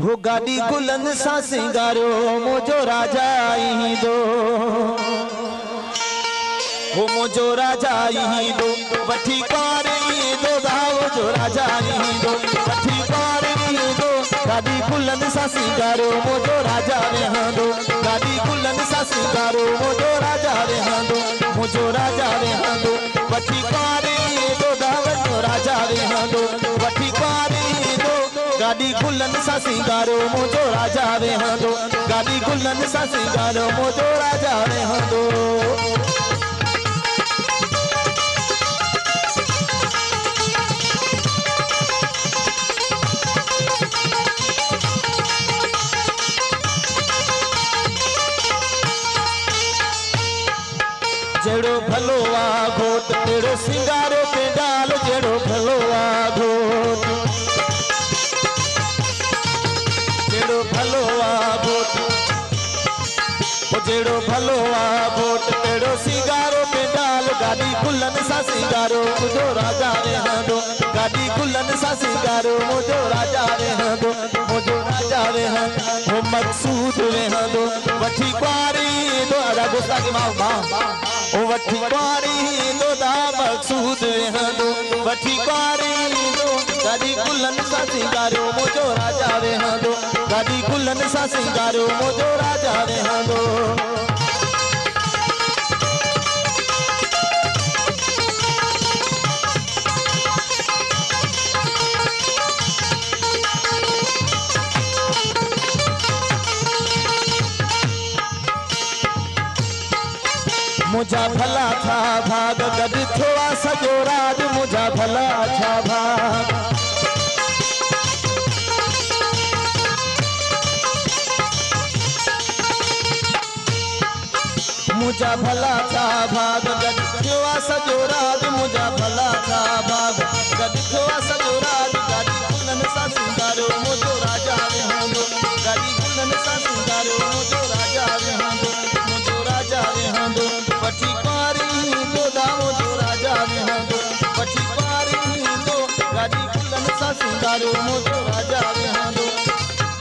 वो गाड़ी गुलन सा सिंगारो मोजो राजा ही दो, वो मोजो राजा ही दो, वठी कार दो दाओ जो राजा ही दो, वठी कार दो, गाड़ी गुलन सा सिंगारो मोजो राजा रे दो, गाड़ी गुलन सा सिंगारो मोजो राजा रे दो, मोजो राजा रे दो, वठी कार दो दाओ जो राजा रे दो, वठी कार दो, गाड़ी गुलन सा सिंगारो मोजो राजा रे दो, गाड़ी गुलन सा सिंगारो मोजो राजा रे दो। जेड़ो भलो आ घोट तेड़ो सिंगारो के डाल, जेड़ो भलो आ घोट, जेड़ो भलो आ घोट, जेड़ो भलो आ घोट तेड़ो सिंगारो के डाल, गाड़ी गुलन सा सिंगारो मुझो राजा रे दो, गाड़ी गुलन सा सिंगारो मुझो राजा रे दो, मुझो राजा रे हो मकसूद रे दो, वठी क्वारी दो अदा गुस्सा की माँ ओ वठी क्वारी दो दा मकसूद रे दो, वठी क्वारी दो, गाड़ी गुलन सा सिंगारो मुझो राजा रे दो, गाड़ी गुलन सा सिंगारो मुझो राजा रे दो। मुझा भला था भाग गद थोड़ा सजो राज, मुझा भला था भाग, मुझा भला था भाग गद थोड़ा सजो राज, मुझा भला था भाग गद थोड़ा सजो राज, गाड़ी गुलन सा सिंगारो मोजो राजा रे दो, गाड़ी गुलन सा सिंगारो मोजो राजा रे दो, मोजो राजा रे दो, वठी क्वारी दो दाओ जो राजा रे दो, वठी क्वारी दो, गाड़ी गुलन सा सिंगारो मोजो राजा रे दो,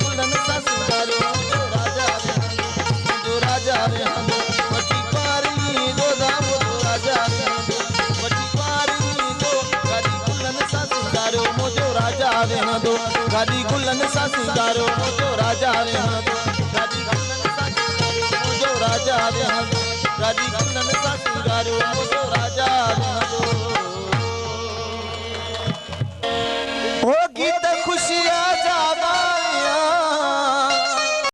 गुलन सा सिंगारो मोजो राजा रे दो, मोजो राजा रे दो, वठी क्वारी दो दाओ जो राजा रे दो, वठी क्वारी दो, गाड़ी गुलन सा सिंगारो मोजो राजा रे दो, गाड़ी गुलन सा सिंगारो मोजो राजा रे दो, गाड़ी गुलन सा सिंगारो मोजो राजा रे दो, गाड़ी गुलन सा सिंगारो।